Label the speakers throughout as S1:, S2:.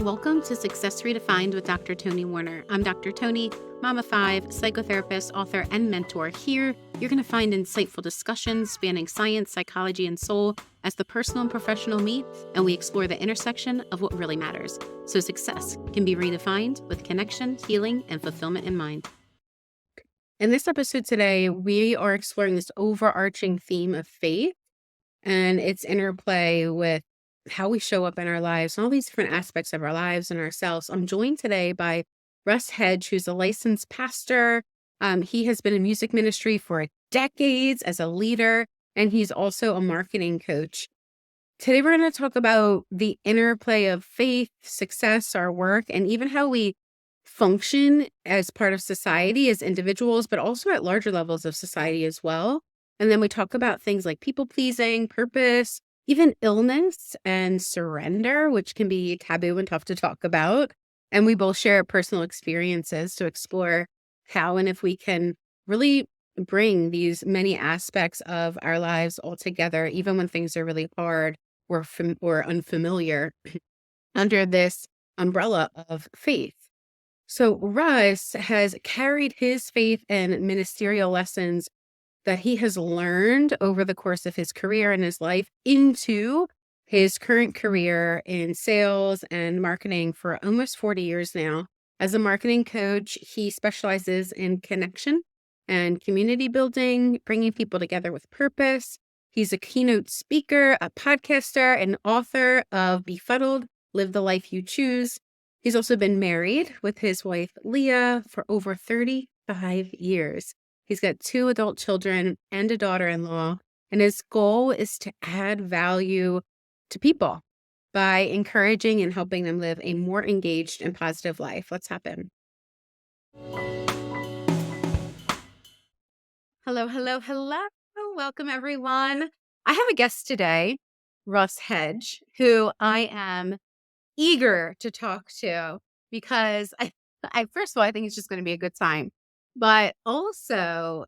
S1: Welcome to Success Redefined with Dr. Toni Warner. I'm Dr. Toni, mom of 5, psychotherapist, author, and mentor. Here, you're going to find insightful discussions spanning science, psychology, and soul as the personal and professional meet, and we explore the intersection of what really matters. So success can be redefined with connection, healing, and fulfillment in mind. In this episode today, we are exploring this overarching theme of faith and its interplay with how we show up in our lives and all these different aspects of our lives and ourselves. I'm joined today by Russ Hedge, who's a licensed pastor. He has been in music ministry for decades as a leader, and he's also a marketing coach. Today, we're going to talk about the interplay of faith, success, our work, and even how we function as part of society as individuals, but also at larger levels of society as well. And then we talk about things like people pleasing, purpose, even illness and surrender, which can be taboo and tough to talk about. And we both share personal experiences to explore how and if we can really bring these many aspects of our lives all together, even when things are really hard or unfamiliar, under this umbrella of faith. So Russ has carried his faith and ministerial lessons that he has learned over the course of his career and his life into his current career in sales and marketing for almost 40 years now. As a marketing coach, he specializes in connection and community building, bringing people together with purpose. He's a keynote speaker, a podcaster, and author of Befuddled, Live the Life You Choose. He's also been married with his wife, Leah, for over 35 years. He's got 2 adult children and a daughter-in-law, and his goal is to add value to people by encouraging and helping them live a more engaged and positive life. Let's hop in. Hello, hello, hello. Welcome, everyone. I have a guest today, Russ Hedge, who I am eager to talk to because first of all, I think it's just going to be a good time. But also,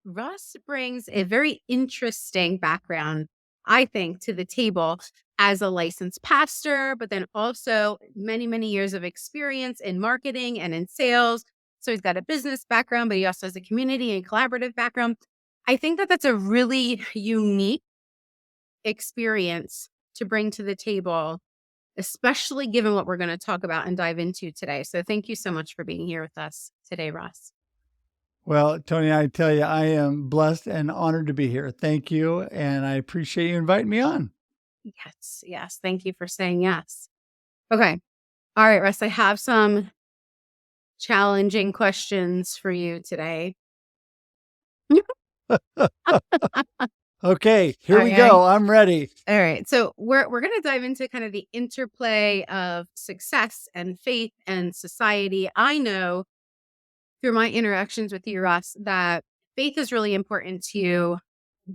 S1: Russ brings a very interesting background, I think, to the table as a licensed pastor, but then also many, many years of experience in marketing and in sales. So he's got a business background, but he also has a community and collaborative background. I think that that's a really unique experience to bring to the table, especially given what we're going to talk about and dive into today. So thank you so much for being here with us today, Russ.
S2: Well, Toni, I tell you, I am blessed and honored to be here. Thank you. And I appreciate you inviting me on.
S1: Yes. Thank you for saying yes. Okay. All right, Russ, I have some challenging questions for you today.
S2: Okay, here we go. I'm ready.
S1: All right. So we're going to dive into kind of the interplay of success and faith and society. I know through my interactions with you, Russ, that faith is really important to you.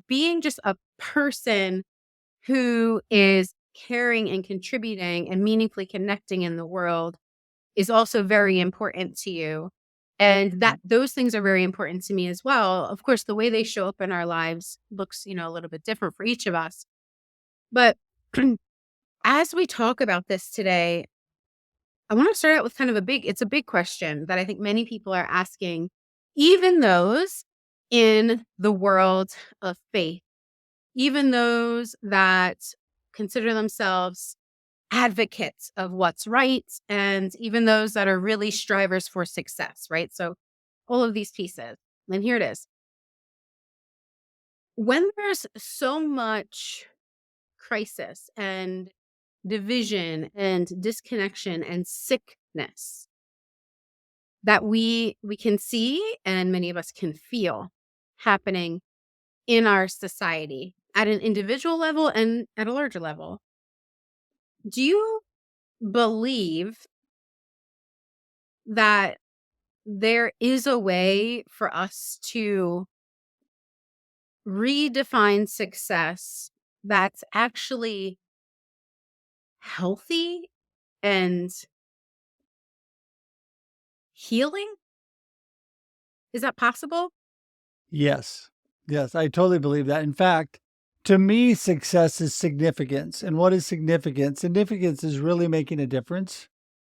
S1: Being just a person who is caring and contributing and meaningfully connecting in the world is also very important to you. And that those things are very important to me as well. Of course, the way they show up in our lives looks, a little bit different for each of us. But as we talk about this today, I want to start out with kind of it's a big question that I think many people are asking, even those in the world of faith, even those that consider themselves advocates of what's right, and even those that are really strivers for success, right? So all of these pieces. And here it is. When there's so much crisis and division and disconnection and sickness that we can see and many of us can feel happening in our society at an individual level and at a larger level, do you believe that there is a way for us to redefine success that's actually healthy and healing? Is that possible?
S2: Yes, I totally believe that. In fact, To me, success is significance. And what is significance? Significance is really making a difference.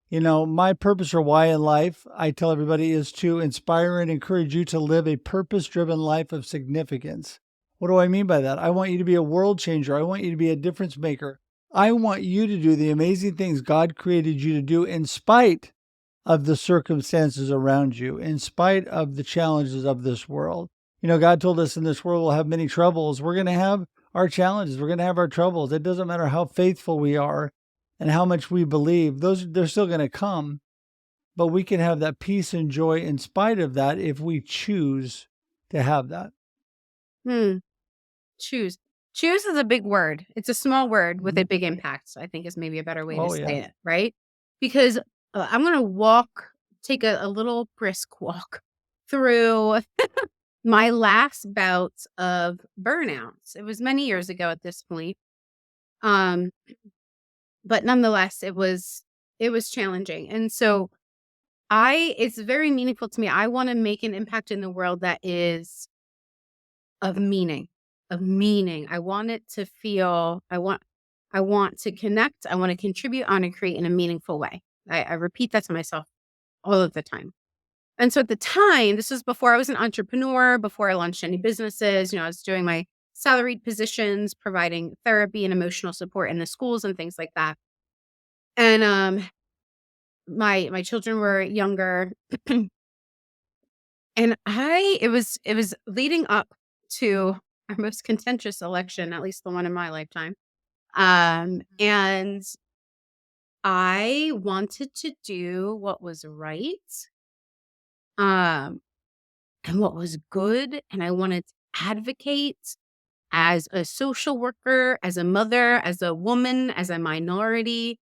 S2: My purpose or why in life, I tell everybody, is to inspire and encourage you to live a purpose-driven life of significance. What do I mean by that? I want you to be a world changer. I want you to be a difference maker. I want you to do the amazing things God created you to do in spite of the circumstances around you, in spite of the challenges of this world. God told us in this world we'll have many troubles. We're going to have our challenges. We're going to have our troubles. It doesn't matter how faithful we are and how much we believe. They're still going to come, but we can have that peace and joy in spite of that if we choose to have that.
S1: Choose. Choose is a big word. It's a small word with a big impact, I think is maybe a better way to say it, right? Because I'm going to take a little brisk walk through my last bouts of burnouts. It was many years ago at this point. But nonetheless, it was challenging. And so it's very meaningful to me. I want to make an impact in the world that is of meaning. I want it to feel, I want to connect. I want to contribute. I want to create in a meaningful way. I repeat that to myself all of the time. And so at the time, this was before I was an entrepreneur, before I launched any businesses. I was doing my salaried positions, providing therapy and emotional support in the schools and things like that. And my children were younger, and it was leading up to our most contentious election, at least the one in my lifetime. And I wanted to do what was right, and what was good, and I wanted to advocate as a social worker, as a mother, as a woman, as a minority.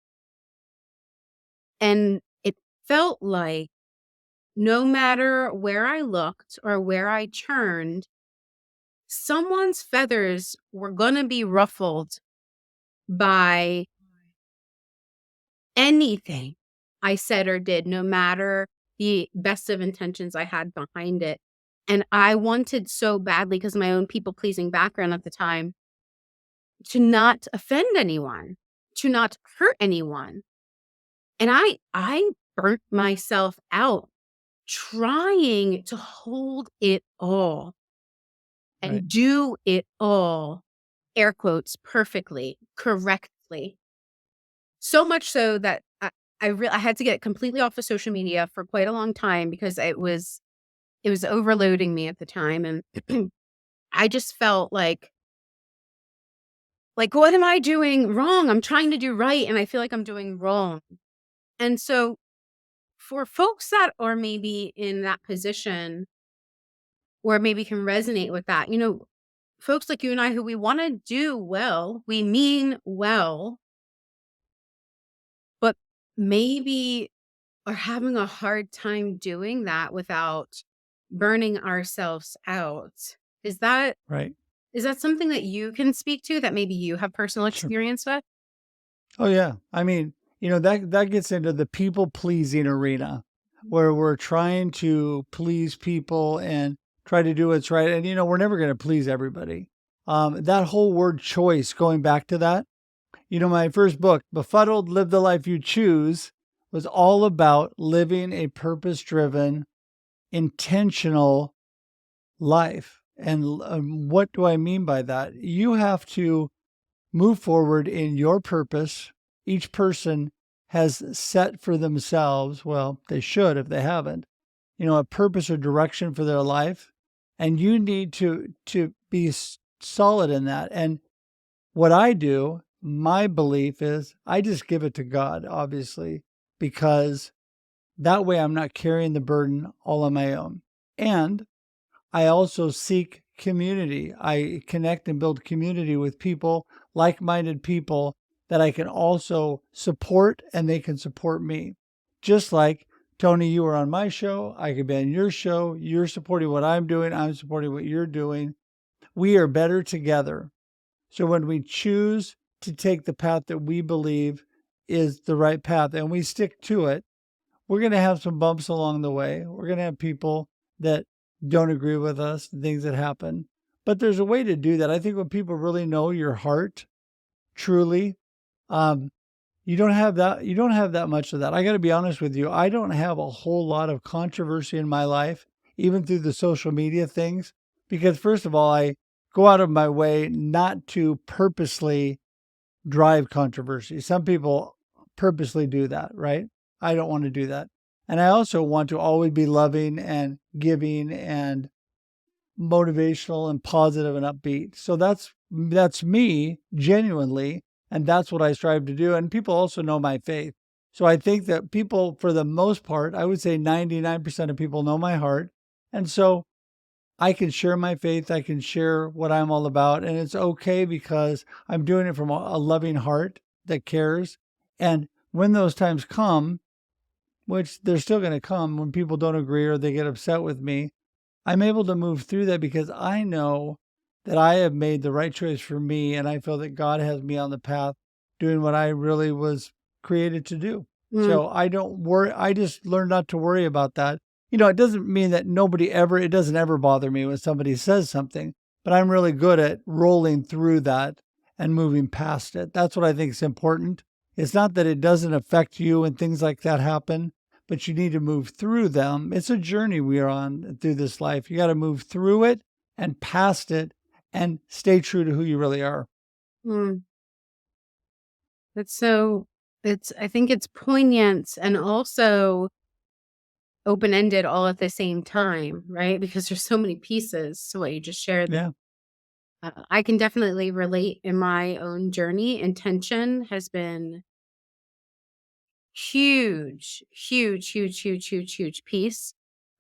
S1: And it felt like no matter where I looked or where I turned, someone's feathers were going to be ruffled by anything I said or did, no matter the best of intentions I had behind it. And I wanted so badly, because of my own people-pleasing background at the time, to not offend anyone, to not hurt anyone. And I burnt myself out trying to hold it all and do it all, air quotes, perfectly, correctly. So much so that I had to get completely off of social media for quite a long time, because it was overloading me at the time. And I just felt like, what am I doing wrong? I'm trying to do right, and I feel like I'm doing wrong. And so for folks that are maybe in that position, or maybe can resonate with that, folks like you and I, who we want to do well, we mean well, but maybe are having a hard time doing that without burning ourselves out. Is that
S2: Right.
S1: Is that something that you can speak to, that maybe you have personal
S2: Sure.
S1: experience with?
S2: Oh, yeah. I mean, that gets into the people-pleasing arena, where we're trying to please people and try to do what's right. And, we're never going to please everybody. That whole word choice, going back to that, my first book, Befuddled, Live the Life You Choose, was all about living a purpose-driven, intentional life. And what do I mean by that? You have to move forward in your purpose. Each person has set for themselves, well, they should if they haven't, a purpose or direction for their life. And you need to be solid in that. And what I do, my belief is I just give it to God, obviously, because that way I'm not carrying the burden all on my own. And I also seek community. I connect and build community with people, like-minded people that I can also support, and they can support me. Just like, Toni, you were on my show, I could be on your show, you're supporting what I'm doing, I'm supporting what you're doing. We are better together. So when we choose to take the path that we believe is the right path and we stick to it, we're going to have some bumps along the way. We're going to have people that don't agree with us, things that happen. but there's a way to do that. I think when people really know your heart truly, um, you don't have that. You don't have that much of that. I got to be honest with you. I don't have a whole lot of controversy in my life, even through the social media things, because first of all, I go out of my way not to purposely drive controversy. Some people purposely do that, right? I don't want to do that. And I also want to always be loving and giving and motivational and positive and upbeat. So that's me genuinely, and that's what I strive to do. And people also know my faith. So I think that people, for the most part, I would say 99% of people know my heart. And so I can share my faith, I can share what I'm all about, and it's okay because I'm doing it from a loving heart that cares. And when those times come, which they're still going to come when people don't agree or they get upset with me, I'm able to move through that because I know that I have made the right choice for me, and I feel that God has me on the path doing what I really was created to do.
S1: Mm,
S2: So I don't worry. I just learn not to worry about that. It doesn't mean that it doesn't ever bother me when somebody says something, but I'm really good at rolling through that and moving past it. That's what I think is important. It's not that it doesn't affect you and things like that happen, but you need to move through them. It's a journey we are on through this life. You got to move through it and past it and stay true to who you really are.
S1: mm. That's so, I think it's poignant and also open-ended all at the same time, right? Because there's so many pieces to what you just shared.
S2: Yeah.
S1: I can definitely relate in my own journey. Intention has been huge, huge, huge, huge, huge, huge piece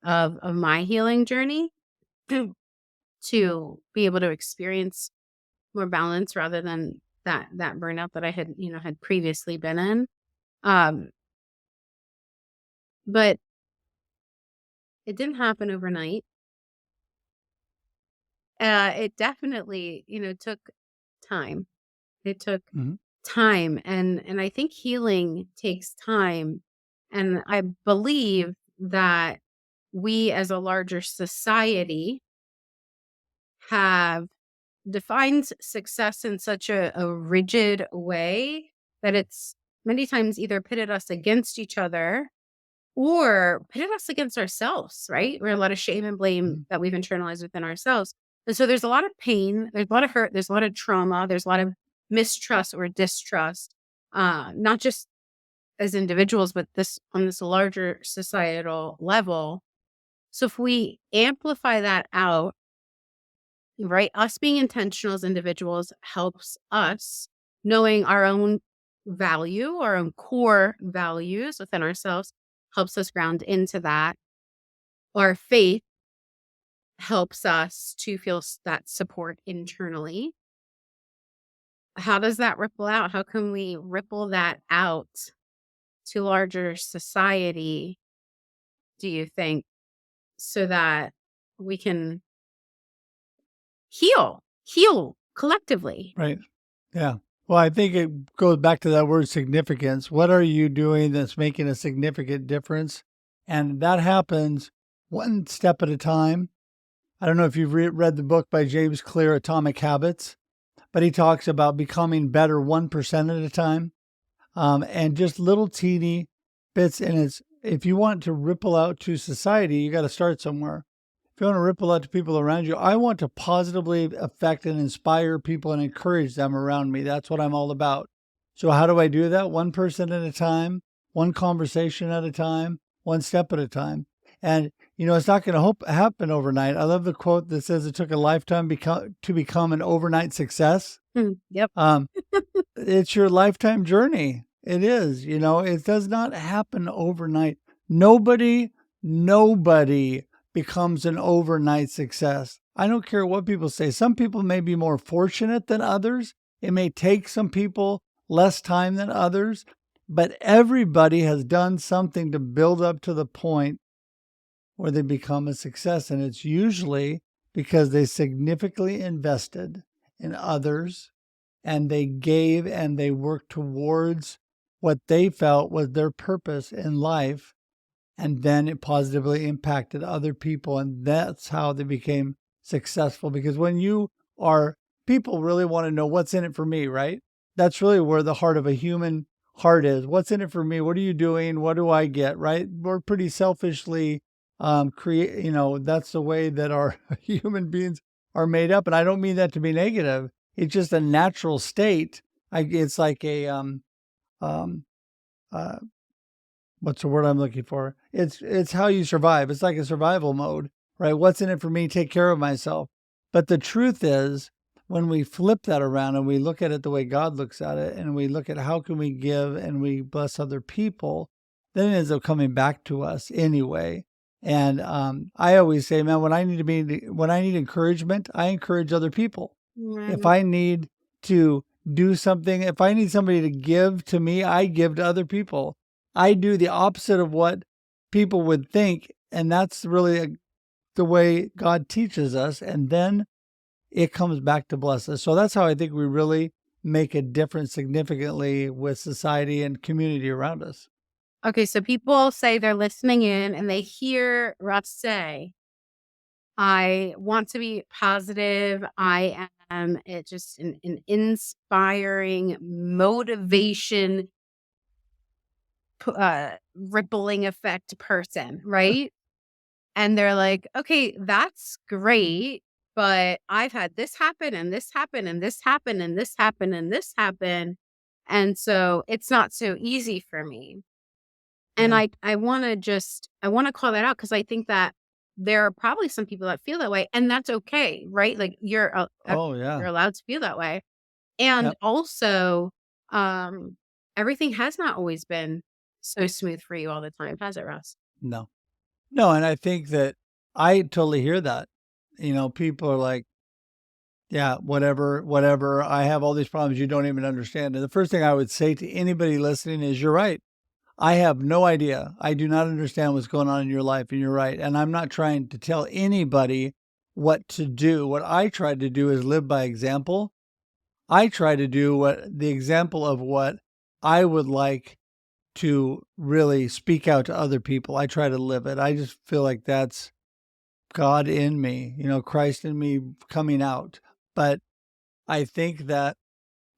S1: of my healing journey to be able to experience more balance rather than that burnout that I had, had previously been in. Um, but it didn't happen overnight. It definitely, took time. It took
S2: Mhm.
S1: time, and I think healing takes time, and I believe that we as a larger society have defined success in such a rigid way that it's many times either pitted us against each other or pitted us against ourselves, right? We're a lot of shame and blame
S2: Mhm.
S1: that we've internalized within ourselves. And so there's a lot of pain, there's a lot of hurt, there's a lot of trauma, there's a lot of mistrust or distrust, not just as individuals, but this on this larger societal level. So if we amplify that out, right, us being intentional as individuals helps us knowing our own value, our own core values within ourselves helps us ground into that. Our faith helps us to feel that support internally. How does that ripple out? How can we ripple that out to larger society, do you think, so that we can heal collectively?
S2: Right. Yeah. Well, I think it goes back to that word significance. What are you doing that's making a significant difference? And that happens one step at a time. I don't know if you've read the book by James Clear, Atomic Habits, but he talks about becoming better 1% at a time, and just little teeny bits. And if you want to ripple out to society, you got to start somewhere. If you want to ripple out to people around you, I want to positively affect and inspire people and encourage them around me. That's what I'm all about. So how do I do that? One person at a time, one conversation at a time, one step at a time. And it's not going to happen overnight. I love the quote that says it took a lifetime to become an overnight success.
S1: Yep.
S2: Um, it's your lifetime journey. It is. It does not happen overnight. Nobody becomes an overnight success. I don't care what people say. Some people may be more fortunate than others. It may take some people less time than others, but everybody has done something to build up to the point where they become a success. And it's usually because they significantly invested in others and they gave and they worked towards what they felt was their purpose in life. And then it positively impacted other people. And that's how they became successful, because when you are, people really want to know what's in it for me, right? That's really where the heart of a human heart is. What's in it for me? What are you doing? What do I get? Right? We're pretty selfishly create, that's the way that our human beings are made up. And I don't mean that to be negative. It's just a natural state. It's like a um uh what's the word I'm looking for? It's how you survive. It's like a survival mode, right? What's in it for me? Take care of myself. But the truth is, when we flip that around and we look at it the way God looks at it, and we look at how can we give and we bless other people, then it ends up coming back to us anyway. And I always say, man, when I need encouragement, I encourage other people. If
S1: Mm.
S2: I need to do something, if I need somebody to give to me, I give to other people. I do the opposite of what people would think. And that's really the way God teaches us. And then it comes back to bless us. So that's how I think we really make a difference significantly with society and community around us.
S1: Okay, so people say they're listening in and they hear Russ say, I want to be positive. I am just an inspiring motivation, rippling effect person, right? And they're like, okay, that's great. But I've had this happen and this happen and this happen and this happen and this happen. And so it's not so easy for me. And
S2: Yeah.
S1: I wanna call that out because I think that there are probably some people that feel that way, and that's okay, right? Like,
S2: Oh, yeah.
S1: you're allowed to feel that way. And
S2: Yep.
S1: also, um, everything has not always been so smooth for you all the time, has it, Russ?
S2: No. No. And I think that I totally hear that. People are like, yeah, whatever, whatever. I have all these problems you don't even understand. And the first thing I would say to anybody listening is, you're right. I have no idea. I do not understand what's going on in your life, and you're right. And I'm not trying to tell anybody what to do. What I try to do is live by example. I try to do what the example of what I would like to really speak out to other people. I try to live it. I just feel like that's God in me, Christ in me coming out. But I think that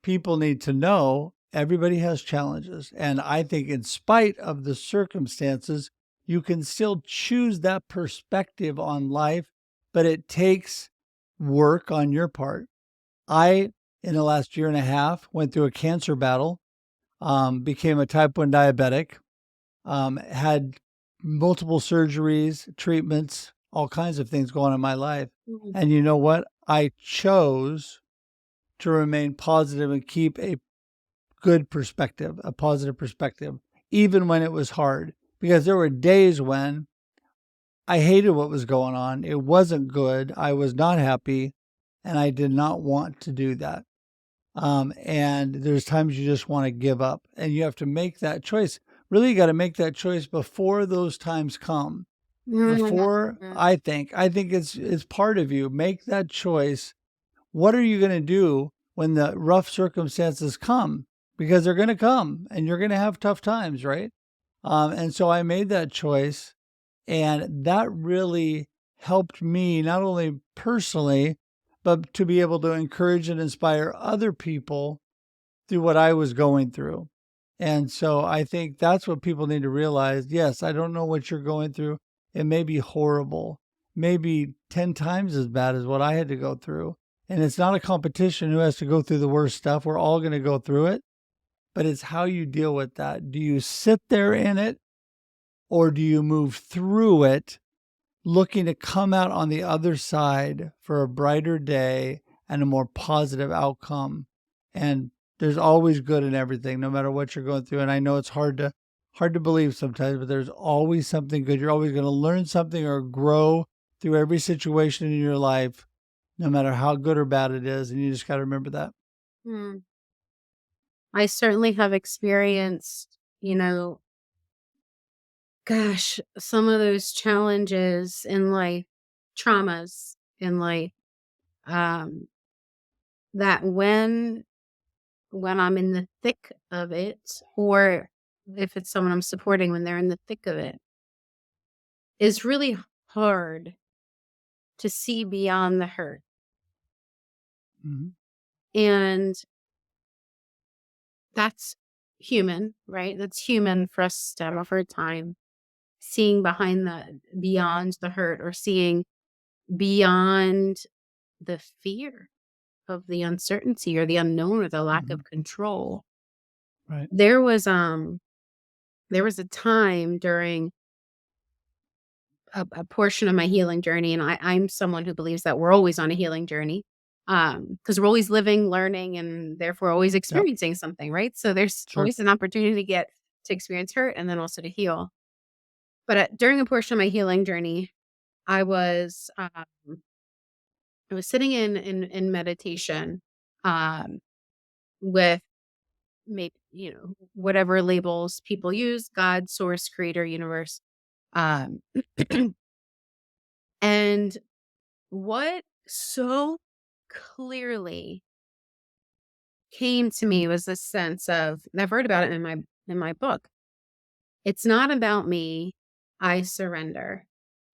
S2: people need to know everybody has challenges. And I think, in spite of the circumstances, you can still choose that perspective on life, but it takes work on your part. I, in the last year and a half, went through a cancer battle, became a type 1 diabetic, had multiple surgeries, treatments, all kinds of things going on in my life.
S1: Mhm.
S2: And you know what? I chose to remain positive and keep a good perspective, a positive perspective, even when it was hard. Because there were days when I hated what was going on. It wasn't good. I was not happy, and I did not want to do that. And there's times you just want to give up, and you have to make that choice. Really, you got to make that choice before those times come.
S1: Mhm.
S2: Before, I think it's part of you. Make that choice. What are you going to do when the rough circumstances come? Because they're going to come, and you're going to have tough times, right? And so I made that choice, and that really helped me, not only personally, but to be able to encourage and inspire other people through what I was going through. And so I think that's what people need to realize. Yes, I don't know what you're going through. It may be horrible, maybe 10 times as bad as what I had to go through. And it's not a competition who has to go through the worst stuff. We're all going to go through it, but it's how you deal with that. Do you sit there in it, or do you move through it, looking to come out on the other side for a brighter day and a more positive outcome? And there's always good in everything, no matter what you're going through. And I know it's hard to believe sometimes, but there's always something good. You're always going to learn something or grow through every situation in your life, no matter how good or bad it is. And you just got to remember that.
S1: Mm. I certainly have experienced, gosh, some of those challenges in life, traumas in life, um, that when I'm in the thick of it, or if it's someone I'm supporting when they're in the thick of it, is really hard to see beyond the hurt.
S2: Mhm.
S1: And that's human, right? That's human for us to have a hard time seeing beyond the hurt, or seeing beyond the fear of the uncertainty or the unknown or the lack
S2: Mhm.
S1: of control.
S2: Right.
S1: There was there was a time during a portion of my healing journey, and I'm someone who believes that we're always on a healing journey, because we're always living, learning, and therefore always
S2: Yep.
S1: experiencing something, right? So there's
S2: Sure.
S1: always an opportunity to experience hurt and then also to heal. But during a portion of my healing journey, I was I was sitting in meditation, um, with maybe, whatever labels people use, God, source, creator, universe. Um, and what so clearly came to me was this sense of, and I've heard about it in my book. It's not about me. I surrender.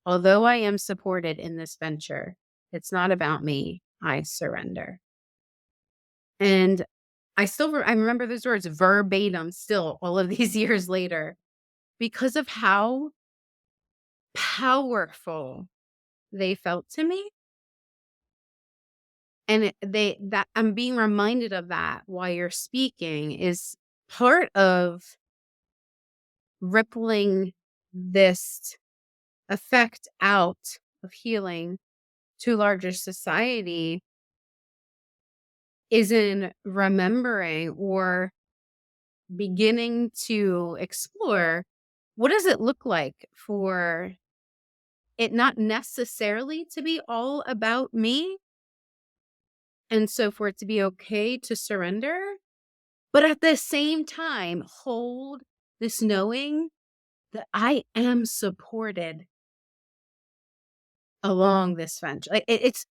S1: Although I am supported in this venture, it's not about me. I surrender. And I remember those words verbatim still all of these years later, because of how powerful they felt to me. And that I'm being reminded of that while you're speaking is part of rippling this effect out of healing to larger society, is in remembering or beginning to explore, what does it look like for it not necessarily to be all about me, and so for it to be okay to surrender, but at the same time hold this knowing that I am supported along this venture. Like, it's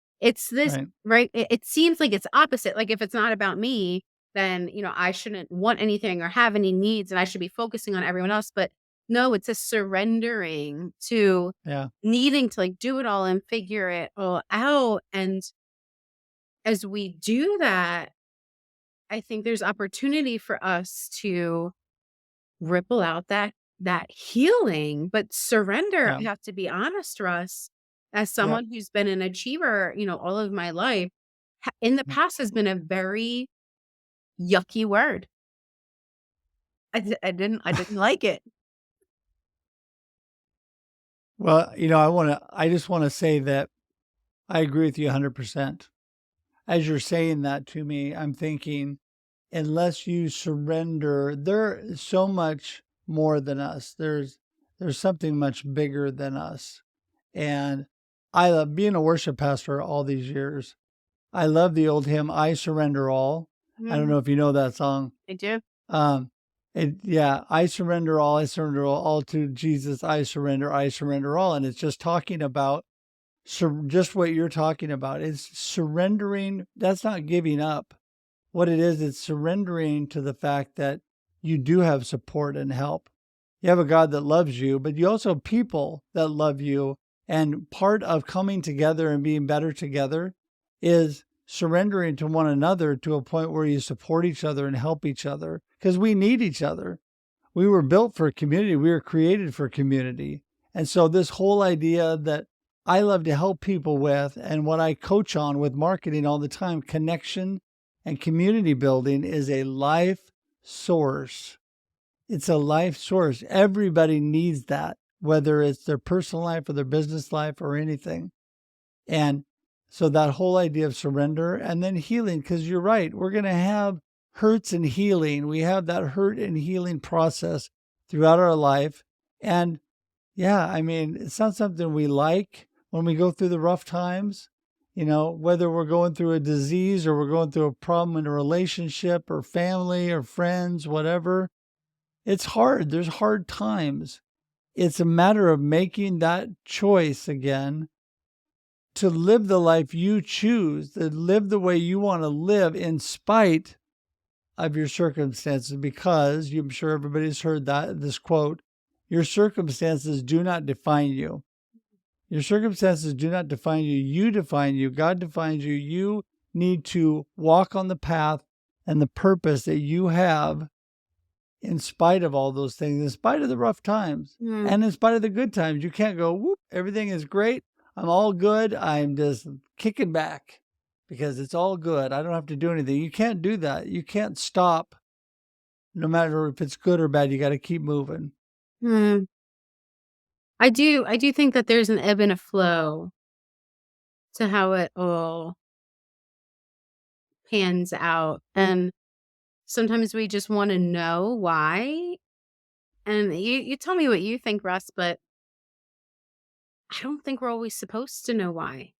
S1: this,
S2: Right.
S1: right? It seems like it's opposite. Like, if it's not about me, then, I shouldn't want anything or have any needs, and I should be focusing on everyone else. But no, it's a surrendering to
S2: Yeah.
S1: needing to, like, do it all and figure it all out. And as we do that, I think there's opportunity for us to ripple out that healing. But surrender,
S2: Yeah.
S1: I have to be honest, Russ, as
S2: Yep.
S1: someone who's been an achiever, all of my life, in the
S2: Yep.
S1: past has been a very yucky word. I didn't like it.
S2: Well, I just want to say that I agree with you 100%. As you're saying that to me, I'm thinking, unless you surrender, there's so much more than us. There's something much bigger than us. And I love being a worship pastor all these years. I love the old hymn, I Surrender All. I don't
S1: Mhm.
S2: know if you know that song.
S1: I do.
S2: Um, I surrender all to Jesus, I surrender all. And it's just talking about just what you're talking about. It's surrendering. That's not giving up. What it is, it's surrendering to the fact that you do have support and help. You have a God that loves you, but you also have people that love you. And part of coming together and being better together is surrendering to one another to a point where you support each other and help each other, because we need each other. We were built for community. We were created for community. And so this whole idea that I love to help people with, and what I coach on with marketing all the time, connection and community building, is a life source. It's a life source. Everybody needs that, whether it's their personal life or their business life or anything. And so that whole idea of surrender and then healing, because you're right, we're going to have hurts and healing. We have that hurt and healing process throughout our life. And yeah, I mean, it's not something we like when we go through the rough times, whether we're going through a disease or we're going through a problem in a relationship or family or friends, whatever. It's hard. There's hard times. It's a matter of making that choice again to live the life you choose, to live the way you want to live in spite of your circumstances, because I'm sure everybody's heard this quote, your circumstances do not define you. Your circumstances do not define you. You define you. God defines you. You need to walk on the path and the purpose that you have in spite of all those things, in spite of the rough times and in spite of the good times. You can't go, whoop, everything is great. I'm all good. I'm just kicking back because it's all good. I don't have to do anything. You can't do that. You can't stop. No matter if it's good or bad, you got to keep moving.
S1: Hmm. I do think that there's an ebb and a flow to how it all pans out. And sometimes we just want to know why. And you tell me what you think, Russ, but I don't think we're always supposed to know why.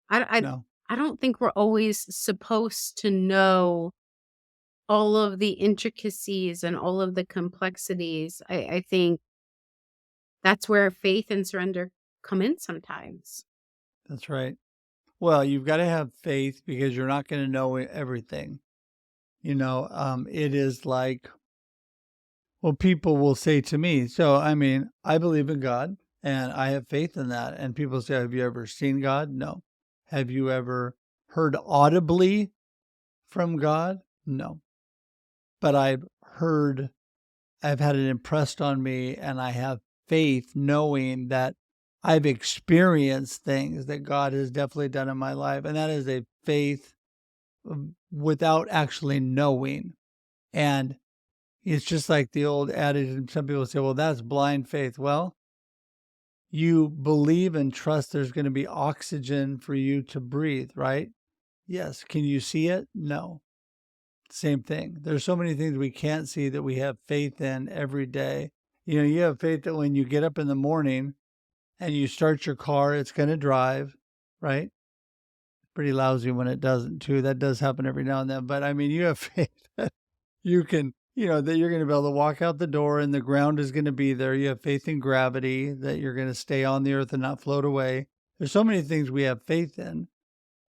S1: I, I,
S2: No,
S1: I don't think we're always supposed to know all of the intricacies and all of the complexities. I think that's where faith and surrender come in sometimes.
S2: that's right. Well, you've got to have faith because you're not going to know everything. It is like, well, people will say to me, so, I mean, I believe in God and I have faith in that. And people say, have you ever seen God? No. Have you ever heard audibly from God? No. But I've had it impressed on me and I have faith knowing that I've experienced things that God has definitely done in my life. And that is a faith without actually knowing. And it's just like the old adage, and some people say, well, that's blind faith. Well, you believe and trust there's going to be oxygen for you to breathe, right? Yes. Can you see it? No. Same thing. There's so many things we can't see that we have faith in every day. You have faith that when you get up in the morning and you start your car, it's going to drive, right? Pretty lousy when it doesn't too. That does happen every now and then. But I mean, you have faith that you can, that you're going to be able to walk out the door and the ground is going to be there. You have faith in gravity, that you're going to stay on the earth and not float away. There's so many things we have faith in.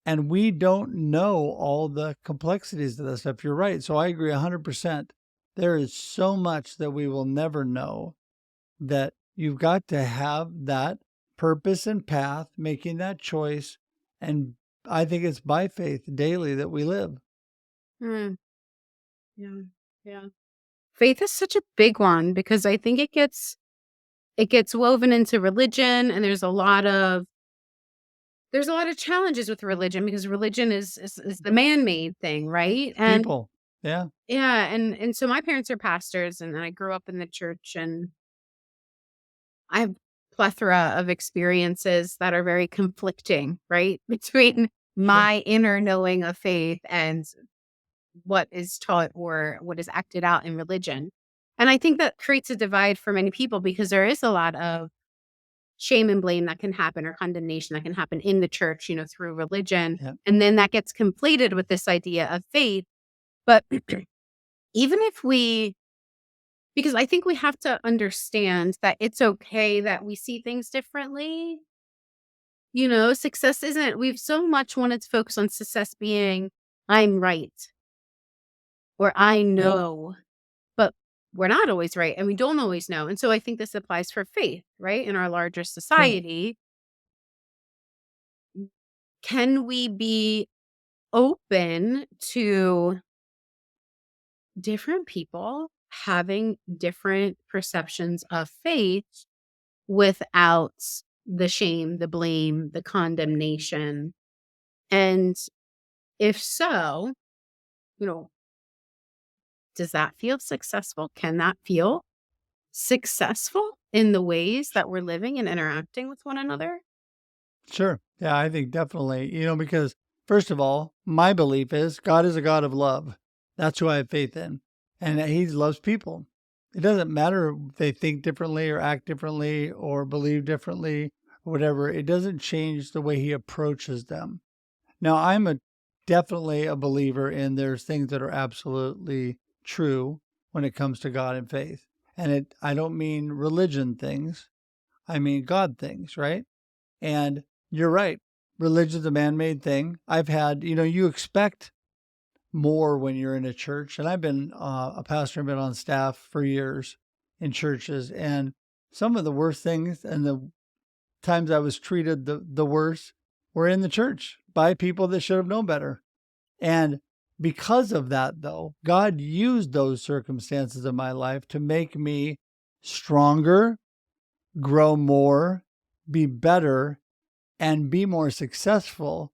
S2: And we don't know all the complexities of that stuff. You're right. So I agree 100%. There is so much that we will never know, that you've got to have that purpose and path, making that choice. And I think it's by faith daily that we live.
S1: Hmm. Yeah. Yeah. Faith is such a big one because I think it gets woven into religion, and there's a lot of challenges with religion because religion is the man-made thing, right? And
S2: People. Yeah.
S1: yeah, and so my parents are pastors, and I grew up in the church, and I have plethora of experiences that are very conflicting, right? Between
S2: Sure.
S1: my inner knowing of faith and what is taught or what is acted out in religion. And I think that creates a divide for many people because there is a lot of shame and blame that can happen, or condemnation that can happen in the church, through religion.
S2: Yeah.
S1: And then that gets conflated with this idea of faith. But even if because I think we have to understand that it's okay that we see things differently. Success isn't, we've so much wanted to focus on success being, I'm right, or I
S2: Yeah.
S1: know, but we're not always right and we don't always know. And so I think this applies for faith, right? In our larger
S2: Sure.
S1: society, can we be open to different people having different perceptions of faith without the shame, the blame, the condemnation? And if so, you know, does that feel successful? Can that feel successful in the ways that we're living and interacting with one another?
S2: Sure. Yeah, I think definitely, because first of all, my belief is God is a God of love. That's who I have faith in. And that he loves people. It doesn't matter if they think differently or act differently or believe differently or whatever. It doesn't change the way he approaches them. Now, definitely a believer in there's things that are absolutely true when it comes to God and faith. And I don't mean religion things. I mean God things, right? And you're right. Religion's a man-made thing. I've had, you expect more when you're in a church. And I've been a pastor and been on staff for years in churches. And some of the worst things and times I was treated the worst were in the church by people that should have known better. And because of that, though, God used those circumstances in my life to make me stronger, grow more, be better, and be more successful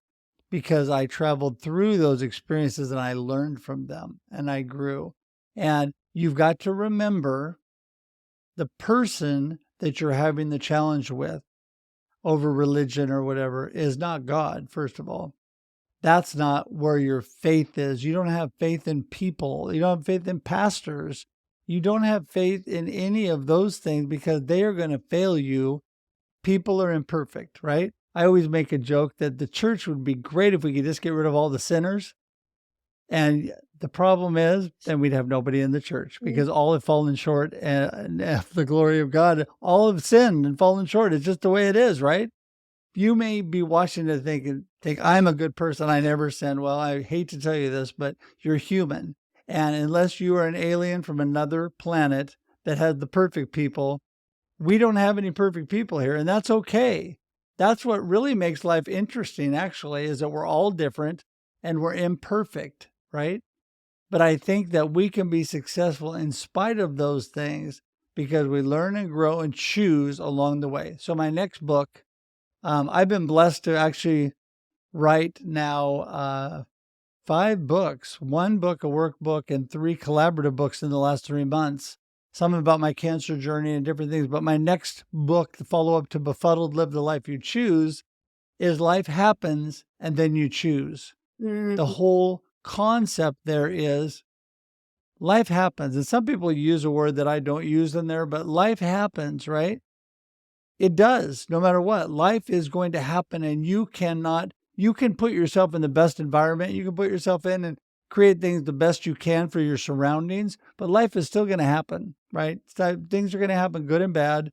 S2: because I traveled through those experiences and I learned from them and I grew. And you've got to remember the person that you're having the challenge with over religion or whatever is not God, first of all. That's not where your faith is. You don't have faith in people. You don't have faith in pastors. You don't have faith in any of those things because they are going to fail you. People are imperfect, right? I always make a joke that the church would be great if we could just get rid of all the sinners. And the problem is, then we'd have nobody in the church because all have fallen short and of the glory of God. All have sinned and fallen short. It's just the way it is, right? You may be watching it think I'm a good person. I never sin. Well, I hate to tell you this, but you're human. And unless you are an alien from another planet that has the perfect people, we don't have any perfect people here. And that's okay. That's what really makes life interesting, actually, is that we're all different and we're imperfect, right? But I think that we can be successful in spite of those things because we learn and grow and choose along the way. So my next book, I've been blessed to actually write now 5 books, 1 book, a workbook, and 3 collaborative books in the last 3 months. Some about my cancer journey and different things. But my next book, the follow-up to Befuddled, Live the Life You Choose, is life happens and then you choose. The whole concept there is life happens. And some people use a word that I don't use in there, but life happens, right? It does, no matter what. Life is going to happen and you can put yourself in the best environment. You can put yourself in and create things the best you can for your surroundings, but life is still going to happen, right? So things are going to happen, good and bad.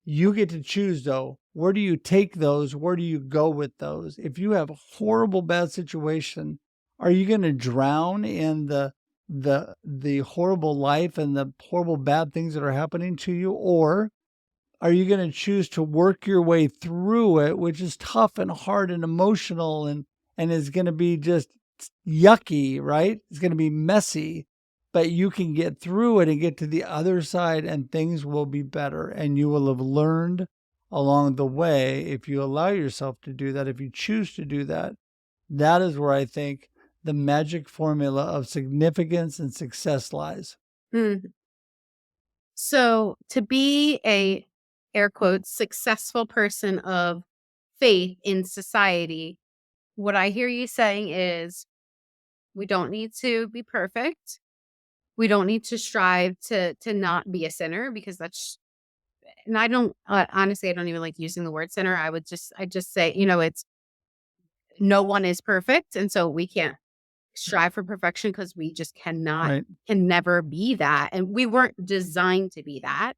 S2: You get to choose, though. Where do you take those? Where do you go with those? If you have a horrible, bad situation, are you going to drown in the horrible life and the horrible, bad things that are happening to you? Or are you going to choose to work your way through it, which is tough and hard and emotional and is going to be just yucky, right? It's going to be messy, but you can get through it and get to the other side and things will be better. And you will have learned along the way if you allow yourself to do that, if you choose to do that. That is where I think the magic formula of significance and success lies.
S1: So to be a, air quotes, successful person of faith in society, what I hear you saying is we don't need to be perfect. We don't need to strive to not be a sinner because that's, and I don't, honestly, I don't even like using the word sinner. I just say, it's no one is perfect. And so we can't strive for perfection because we just cannot,
S2: Right.
S1: can never be that. And we weren't designed to be that.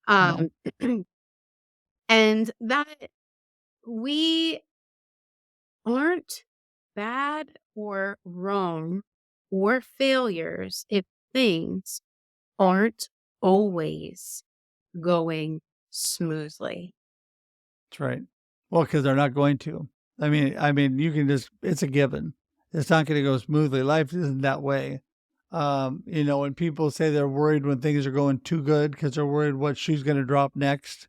S2: No.
S1: And that we aren't bad or wrong or failures if things aren't always going smoothly.
S2: That's right. Well, because they're not going to. I mean, you can just, it's a given. It's not going to go smoothly. Life isn't that way. When people say they're worried when things are going too good because they're worried what shoe's going to drop next.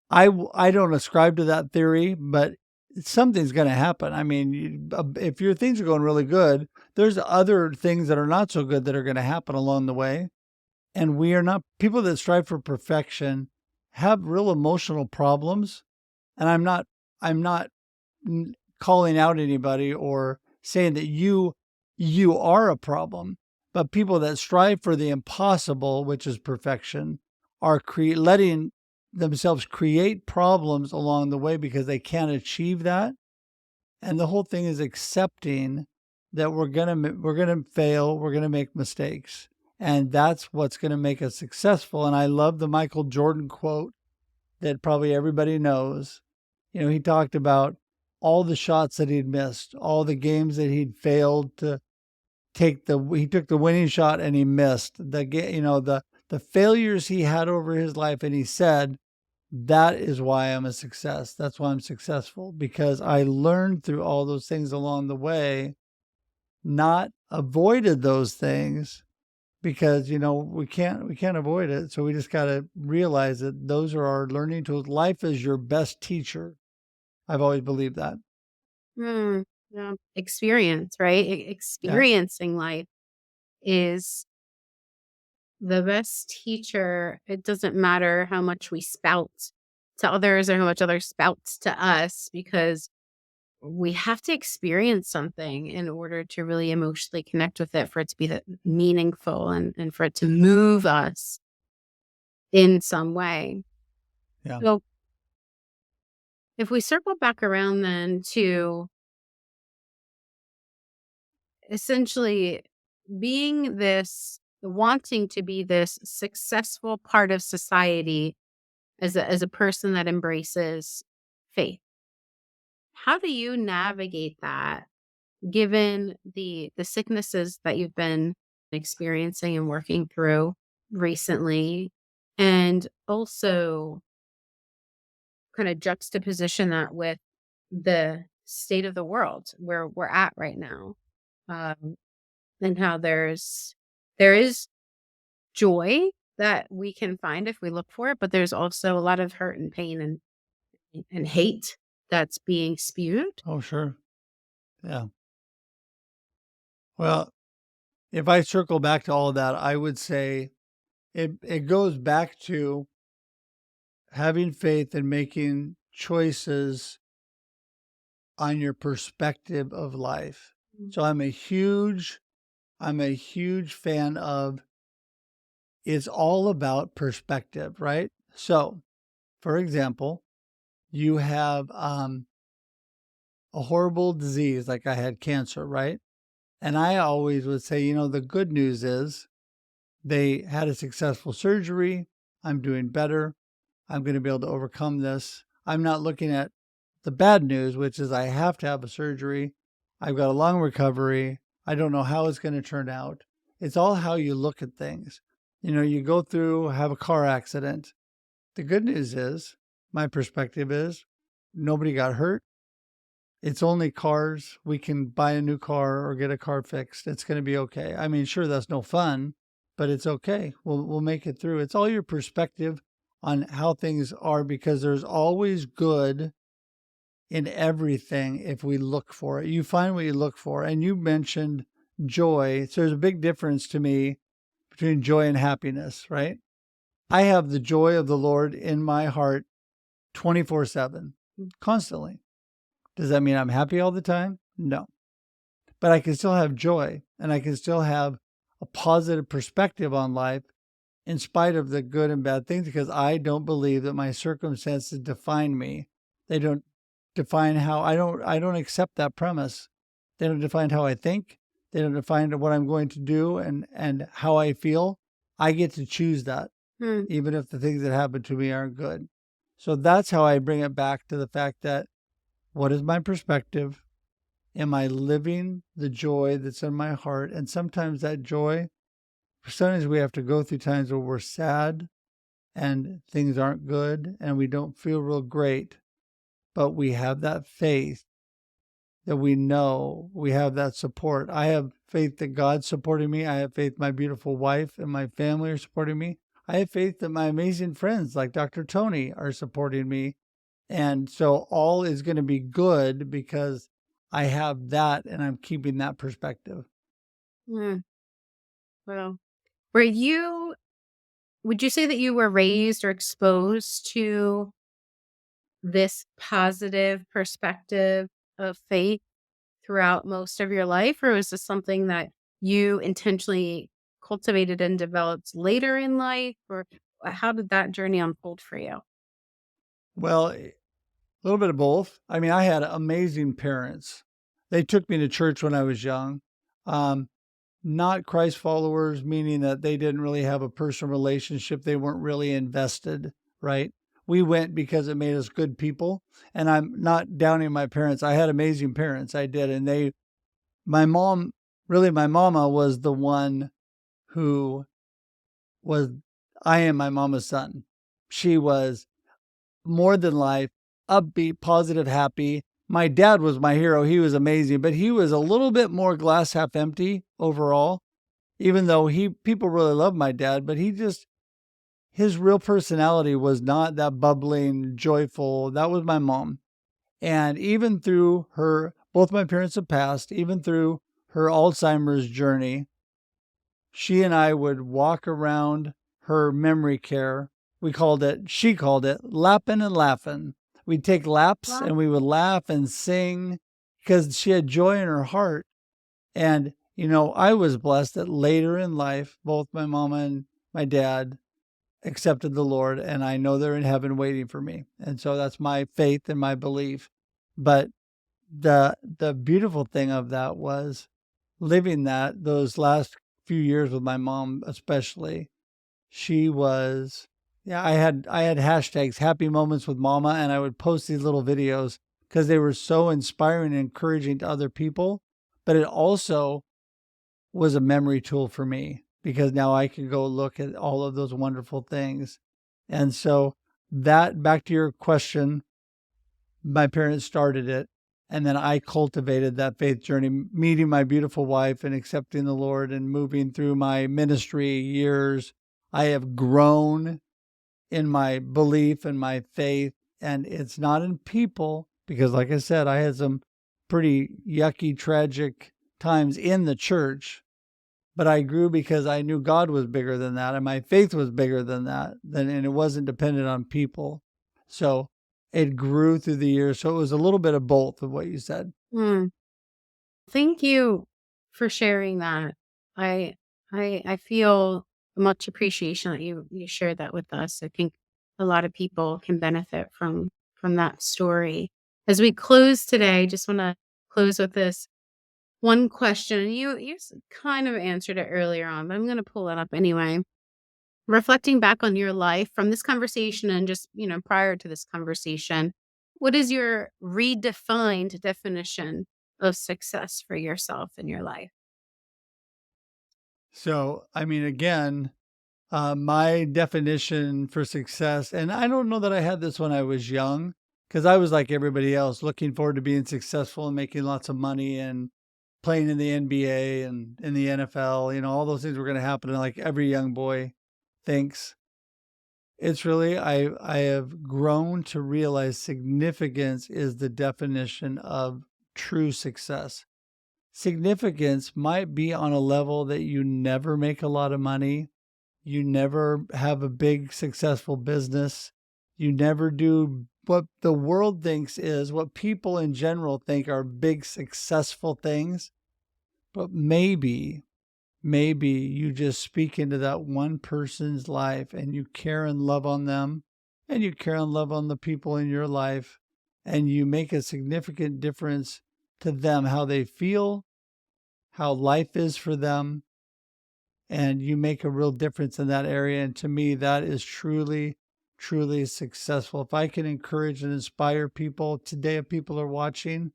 S2: I don't ascribe to that theory, but something's going to happen. I mean, if your things are going really good, there's other things that are not so good that are going to happen along the way. And we are not, people that strive for perfection have real emotional problems. And I'm not calling out anybody or saying that you are a problem, but people that strive for the impossible, which is perfection, are letting themselves create problems along the way because they can't achieve that. And the whole thing is accepting that we're gonna fail, we're gonna make mistakes, and that's what's gonna make us successful. And I love the Michael Jordan quote that probably everybody knows. He talked about all the shots that he'd missed, all the games that he'd failed to take he took the winning shot and he missed the failures he had over his life. And he said, that is why I'm a success. That's why I'm successful, because I learned through all those things along the way, not avoided those things, because we can't avoid it. So we just got to realize that those are our learning tools. Life is your best teacher. I've always believed that.
S1: Yeah. Experience, right?
S2: Yeah.
S1: Experiencing life is the best teacher. It doesn't matter how much we spout to others or how much others spout to us, because we have to experience something in order to really emotionally connect with it, for it to be that meaningful, and for it to move us in some way.
S2: Yeah.
S1: So if we circle back around then to essentially wanting to be this successful part of society as a person that embraces faith. How do you navigate that, given the sicknesses that you've been experiencing and working through recently, and also kind of juxtaposition that with the state of the world where we're at right now, um, and how there is joy that we can find if we look for it, but there's also a lot of hurt and pain and hate that's being spewed.
S2: Oh, sure. Yeah. Well, if I circle back to all of that, I would say it goes back to having faith and making choices on your perspective of life.
S1: Mm.
S2: So I'm a huge fan of, it's all about perspective, right? So, for example, you have a horrible disease, like I had cancer, right? And I always would say, the good news is they had a successful surgery. I'm doing better. I'm going to be able to overcome this. I'm not looking at the bad news, which is I have to have a surgery. I've got a long recovery. I don't know how it's going to turn out. It's all how you look at things. You go through, have a car accident. The good news is, my perspective is, nobody got hurt. It's only cars. We can buy a new car or get a car fixed. It's going to be okay. I mean, sure, that's no fun, but it's okay. We'll make it through. It's all your perspective on how things are, because there's always good in everything if we look for it. You find what you look for. And you mentioned joy. So there's a big difference to me between joy and happiness, right? I have the joy of the Lord in my heart 24/7, constantly. Does that mean I'm happy all the time? No. But I can still have joy, and I can still have a positive perspective on life in spite of the good and bad things, because I don't believe that my circumstances define me. They don't define how I don't accept that premise. They don't define how I think. They don't define what I'm going to do and how I feel. I get to choose that,
S1: Hmm.
S2: even if the things that happen to me aren't good. So that's how I bring it back to the fact that, what is my perspective? Am I living the joy that's in my heart? And sometimes that joy, sometimes we have to go through times where we're sad and things aren't good and we don't feel real great, but we have that faith that we know we have that support. I have faith that God's supporting me. I have faith my beautiful wife and my family are supporting me. I have faith that my amazing friends like Dr. Toni are supporting me. And so all is going to be good because I have that and I'm keeping that perspective.
S1: Hmm. Well, were you, would you say that you were raised or exposed to this positive perspective of faith throughout most of your life? Or was this something that you intentionally cultivated and developed later in life? Or how did that journey unfold for you?
S2: Well, a little bit of both. I mean, I had amazing parents. They took me to church when I was young. Um, Not Christ followers, meaning that they didn't really have a personal relationship. They weren't really invested, right? We went because it made us good people. And I'm not downing my parents. I had amazing parents. I did. And my mom, really, my mama was the one who was, I am my mama's son. She was more than life, upbeat, positive, happy. My dad was my hero. He was amazing, but he was a little bit more glass half empty overall, even though people really loved my dad, but his real personality was not that bubbling, joyful. That was my mom. And even through both my parents have passed, even through her Alzheimer's journey, she and I would walk around her memory care. She called it lapping and laughing. We'd take laps
S1: Wow.
S2: and we would laugh and sing because she had joy in her heart. And, I was blessed that later in life, both my mama and my dad accepted the Lord, and I know they're in heaven waiting for me. And so that's my faith and my belief. But the beautiful thing of that was living those last few years with my mom, especially. She was, yeah, I had hashtags happy moments with mama, and I would post these little videos because they were so inspiring and encouraging to other people. But it also was a memory tool for me because now I can go look at all of those wonderful things. And so that, back to your question, my parents started it. And then I cultivated that faith journey, meeting my beautiful wife and accepting the Lord and moving through my ministry years. I have grown in my belief and my faith. And it's not in people because, like I said, I had some pretty yucky, tragic times in the church, but I grew because I knew God was bigger than that, and my faith was bigger than that, and it wasn't dependent on people. So it grew through the years. So it was a little bit of both of what you said.
S1: Mm. Thank you for sharing that. I I feel much appreciation that you shared that with us. I think a lot of people can benefit from that story. As we close today, just want to close with this one question. And you kind of answered it earlier on, but I'm going to pull it up anyway. Reflecting back on your life from this conversation and just, prior to this conversation, what is your redefined definition of success for yourself in your life?
S2: So, I mean, again, my definition for success, and I don't know that I had this when I was young, because I was like everybody else, looking forward to being successful and making lots of money and playing in the NBA and in the NFL. All those things were going to happen, and like every young boy thinks. It's really, I have grown to realize significance is the definition of true success. Significance might be on a level that you never make a lot of money, you never have a big successful business, you never do what the world thinks is, what people in general think are big successful things, but maybe you just speak into that one person's life and you care and love on them and you care and love on the people in your life and you make a significant difference to them, how they feel, how life is for them, and you make a real difference in that area. And to me, that is truly, truly successful. If I can encourage and inspire people today, if people are watching,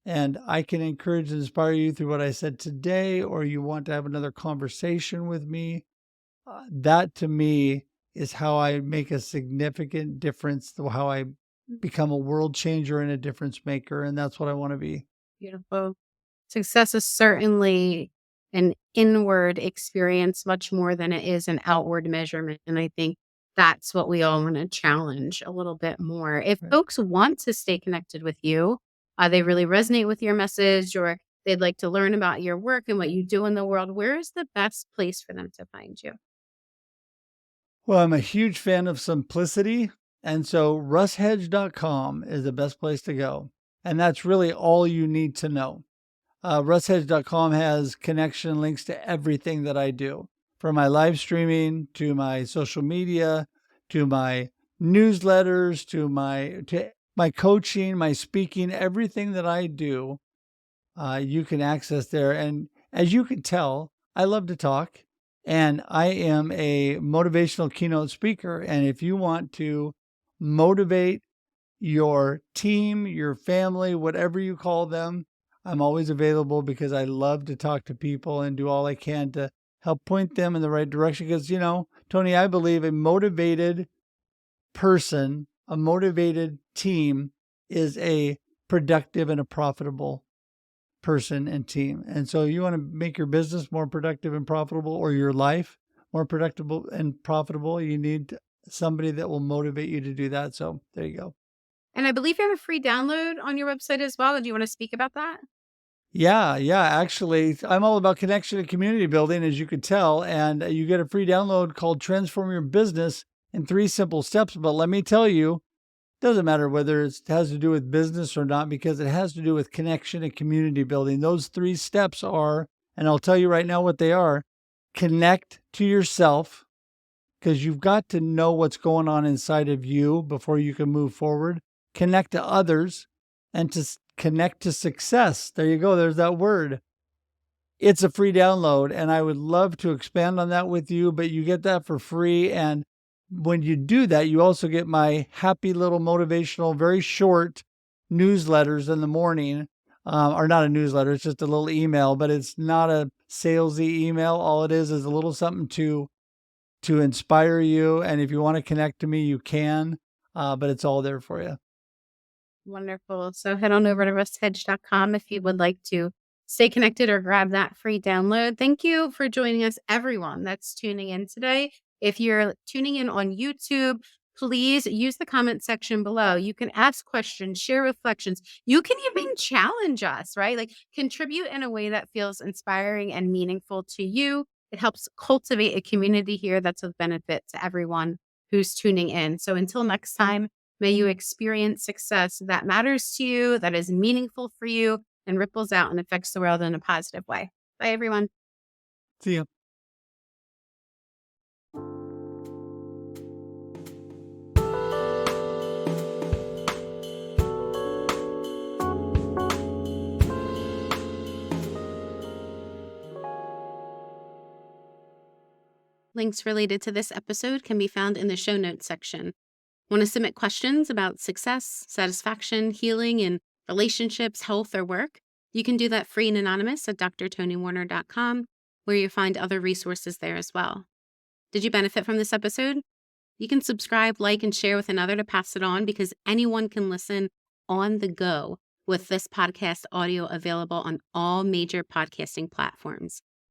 S2: and I can encourage and inspire you through what I said today, or you want to have another conversation with me, that to me is how I make a significant difference, how I become a world changer and a difference maker. And that's what I want to be.
S1: Beautiful. Success is certainly an inward experience much more than it is an outward measurement. And I think that's what we all want to challenge a little bit more. If
S2: Right.
S1: folks want to stay connected with you, they really resonate with your message, or they'd like to learn about your work and what you do in the world, where is the best place for them to find you?
S2: Well, I'm a huge fan of simplicity. And so russhedge.com is the best place to go. And that's really all you need to know. Russhedge.com has connection links to everything that I do, from my live streaming to my social media, to my newsletters, to my coaching, my speaking, everything that I do, you can access there. And as you can tell, I love to talk and I am a motivational keynote speaker. And if you want to motivate your team, your family, whatever you call them, I'm always available because I love to talk to people and do all I can to help point them in the right direction. Because, Tony, I believe a motivated person A motivated team is a productive and a profitable person and team. And so you want to make your business more productive and profitable, or your life more productive and profitable, you need somebody that will motivate you to do that. So there you go.
S1: And I believe you have a free download on your website as well. Do you want to speak about that?
S2: Yeah, actually, I'm all about connection and community building, as you could tell, and you get a free download called Transform Your Business in 3 simple steps. But let me tell you, doesn't matter whether it has to do with business or not, because it has to do with connection and community building. Those 3 steps are, and I'll tell you right now what they are: connect to yourself, because you've got to know what's going on inside of you before you can move forward. Connect to others, and to connect to success. There you go. There's that word. It's a free download, and I would love to expand on that with you, but you get that for free. And when you do that, you also get my happy little motivational, very short newsletters in the morning. Or not a newsletter, it's just a little email, but it's not a salesy email. All it is a little something to inspire you. And if you want to connect to me, you can, but it's all there for you.
S1: Wonderful. So head on over to russhedge.com if you would like to stay connected or grab that free download. Thank you for joining us, everyone that's tuning in today. If you're tuning in on YouTube, please use the comment section below. You can ask questions, share reflections. You can even challenge us, right? Like, contribute in a way that feels inspiring and meaningful to you. It helps cultivate a community here that's of benefit to everyone who's tuning in. So until next time, may you experience success that matters to you, that is meaningful for you, and ripples out and affects the world in a positive way. Bye, everyone.
S2: See ya.
S1: Links related to this episode can be found in the show notes section. Want to submit questions about success, satisfaction, healing, and relationships, health, or work? You can do that free and anonymous at drtoniwarner.com, where you'll find other resources there as well. Did you benefit from this episode? You can subscribe, like, and share with another to pass it on, because anyone can listen on the go with this podcast audio available on all major podcasting platforms.